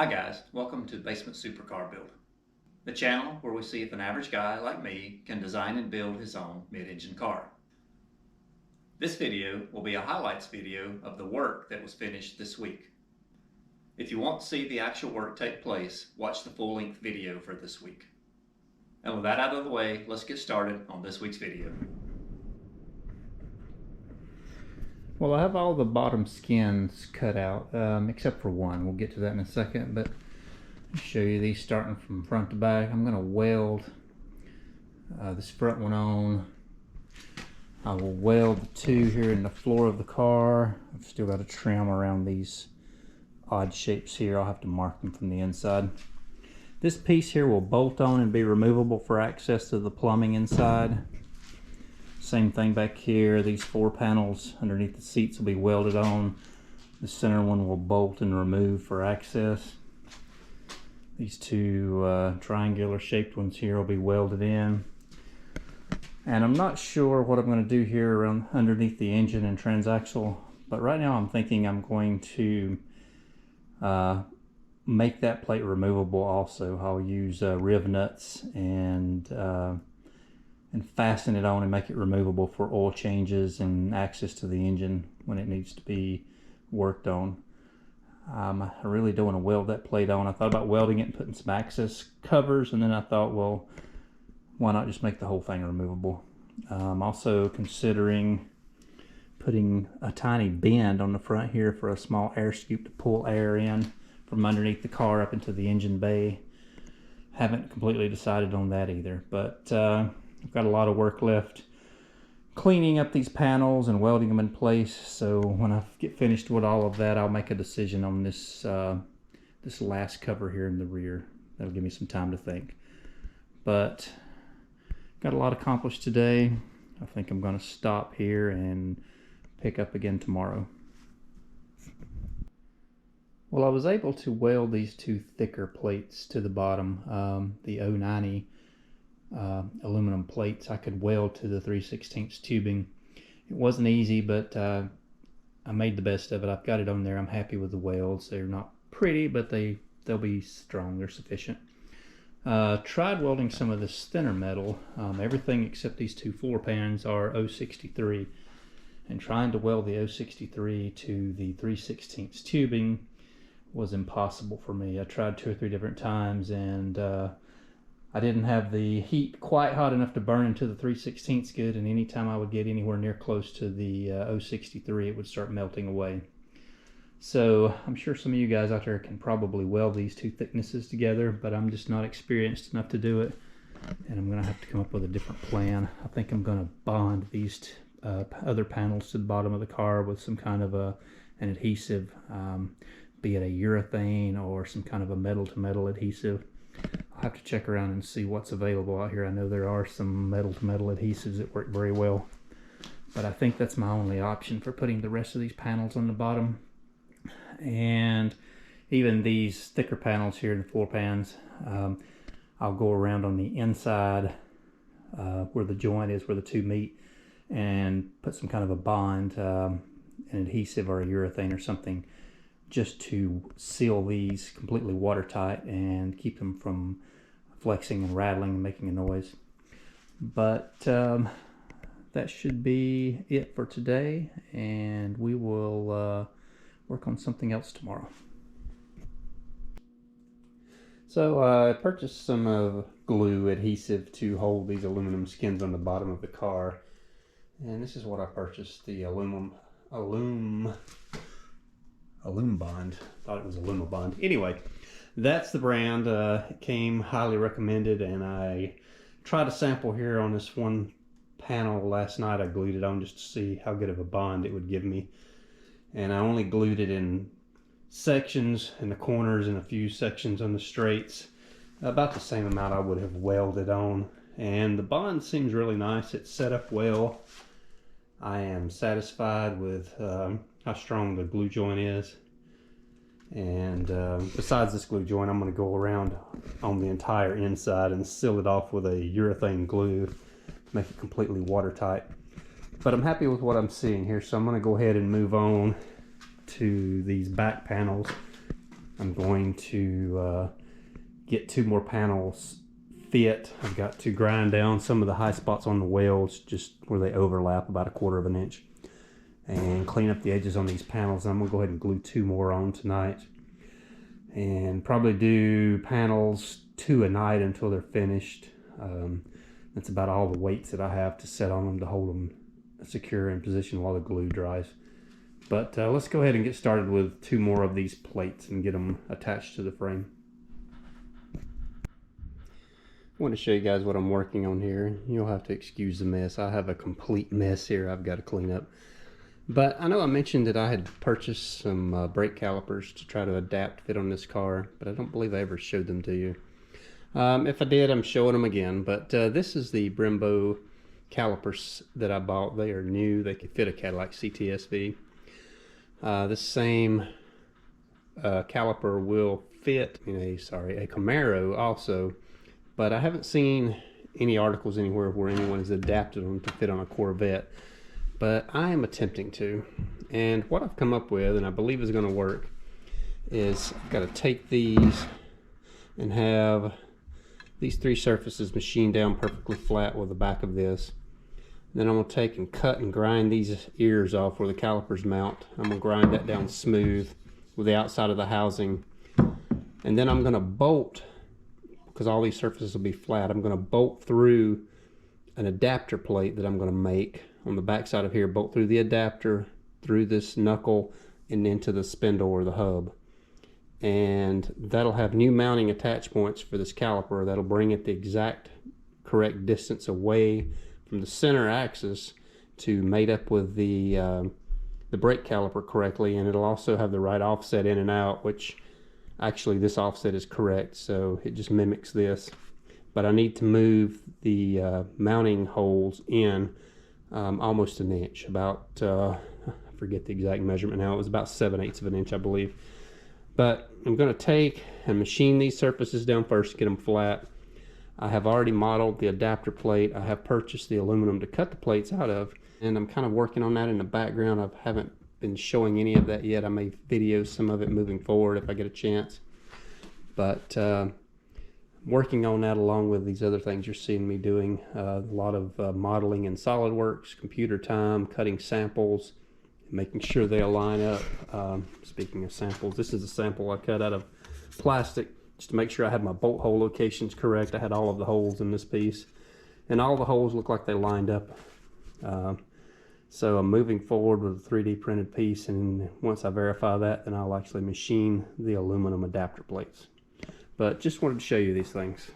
Hi guys, welcome to Basement Supercar Build, the channel where we see if an average guy like me can design and build his own mid-engine car. This video will be a highlights video of the work that was finished this week. If you want to see the actual work take place, watch the full-length video for this week. And with that out of the way, let's get started on this week's video. Well, I have all the bottom skins cut out, except for one. We'll get to that in a second, but I'll show you these starting from front to back. I'm going to weld this front one on. I will weld the two here in the floor of the car. I've still got to trim around these odd shapes here. I'll have to mark them from the inside. This piece here will bolt on and be removable for access to the plumbing inside. Same thing back here. These four panels underneath the seats will be welded on. The center one will bolt and remove for access. These two triangular shaped ones here will be welded in. And I'm not sure what I'm going to do here around underneath the engine and transaxle, but right now I'm thinking I'm going to make that plate removable also. I'll use riv nuts and fasten it on and make it removable for oil changes and access to the engine when it needs to be worked on. I really don't want to weld that plate on. I thought about welding it and putting some access covers, and then I thought, well, why not just make the whole thing removable? I'm also considering putting a tiny bend on the front here for a small air scoop to pull air in from underneath the car up into the engine bay. Haven't completely decided on that either, but I've got a lot of work left cleaning up these panels and welding them in place. So when I get finished with all of that, I'll make a decision on this this last cover here in the rear. That'll give me some time to think. But got a lot accomplished today. I think I'm going to stop here and pick up again tomorrow. Well, I was able to weld these two thicker plates to the bottom, the 090 aluminum plates. I could weld to the 3/16 tubing. It wasn't easy, but I made the best of it. I've got it on there. I'm happy with the welds. They're not pretty, but they'll be strong. They're sufficient. Tried welding some of this thinner metal. Everything except these two floor pans are 063, and trying to weld the 063 to the 3/16 tubing was impossible for me. I tried 2 or 3 different times, and I didn't have the heat quite hot enough to burn into the 3/16 good, and anytime I would get anywhere near close to the 063, it would start melting away. So I'm sure some of you guys out there can probably weld these two thicknesses together, but I'm just not experienced enough to do it, and I'm going to have to come up with a different plan. I think I'm going to bond these other panels to the bottom of the car with some kind of an adhesive, be it a urethane or some kind of a metal-to-metal adhesive. I'll have to check around and see what's available out here. I know there are some metal-to-metal adhesives that work very well, but I think that's my only option for putting the rest of these panels on the bottom. And even these thicker panels here, the floor pans, I'll go around on the inside where the joint is, where the two meet, and put some kind of a bond, an adhesive or a urethane or something, just to seal these completely watertight and keep them from flexing and rattling and making a noise. But that should be it for today, and we will work on something else tomorrow. So I purchased some glue adhesive to hold these aluminum skins on the bottom of the car, and this is what I purchased, the Alum Bond. Thought it was Alumabond. Anyway, that's the brand. It came highly recommended, and I tried a sample here on this one panel last night. I glued it on just to see how good of a bond it would give me, and I only glued it in sections in the corners and a few sections on the straights, about the same amount I would have welded on, and the bond seems really nice. It's set up well. I am satisfied with how strong the glue joint is, and besides this glue joint, I'm going to go around on the entire inside and seal it off with a urethane glue to make it completely watertight. But I'm happy with what I'm seeing here, so I'm going to go ahead and move on to these back panels. I'm going to get 2 more panels fit. I've got to grind down some of the high spots on the welds, just where they overlap about 1/4 inch, and clean up the edges on these panels. I'm gonna go ahead and glue 2 more on tonight, and probably do panels 2 a night until they're finished. That's about all the weights that I have to set on them to hold them secure in position while the glue dries. But let's go ahead and get started with 2 more of these plates and get them attached to the frame. I want to show you guys what I'm working on here. You'll have to excuse the mess. I have a complete mess here I've got to clean up. But I know I mentioned that I had purchased some brake calipers to try to adapt fit on this car, but I don't believe I ever showed them to you. If I did, I'm showing them again. But this is the Brembo calipers that I bought. They are new. They could fit a Cadillac CTS-V. This same caliper will fit in a Camaro also, but I haven't seen any articles anywhere where anyone has adapted them to fit on a Corvette, but I am attempting to. And what I've come up with, and I believe is going to work, is I've got to take these and have these 3 surfaces machined down perfectly flat with the back of this. Then I'm going to take and cut and grind these ears off where the calipers mount. I'm going to grind that down smooth with the outside of the housing. And then I'm going to bolt, because all these surfaces will be flat, I'm going to bolt through an adapter plate that I'm going to make on the back side of here. Bolt through the adapter, through this knuckle, and into the spindle or the hub. And that'll have new mounting attach points for this caliper that'll bring it the exact correct distance away from the center axis to mate up with the brake caliper correctly, and it'll also have the right offset in and out, which actually this offset is correct, so it just mimics this. But I need to move the mounting holes in almost an inch, about I forget the exact measurement now. It was about 7/8 of an inch, I believe. But I'm going to take and machine these surfaces down first to get them flat. I have already modeled the adapter plate. I have purchased the aluminum to cut the plates out of, and I'm kind of working on that in the background. I haven't been showing any of that yet. I may video some of it moving forward if I get a chance. But working on that along with these other things you're seeing me doing. A lot of modeling in SolidWorks, computer time, cutting samples, making sure they align up. Speaking of samples, this is a sample I cut out of plastic just to make sure I had my bolt hole locations correct. I had all of the holes in this piece, and all the holes look like they lined up. So I'm moving forward with a 3D printed piece, and once I verify that, then I'll actually machine the aluminum adapter plates. But just wanted to show you these things.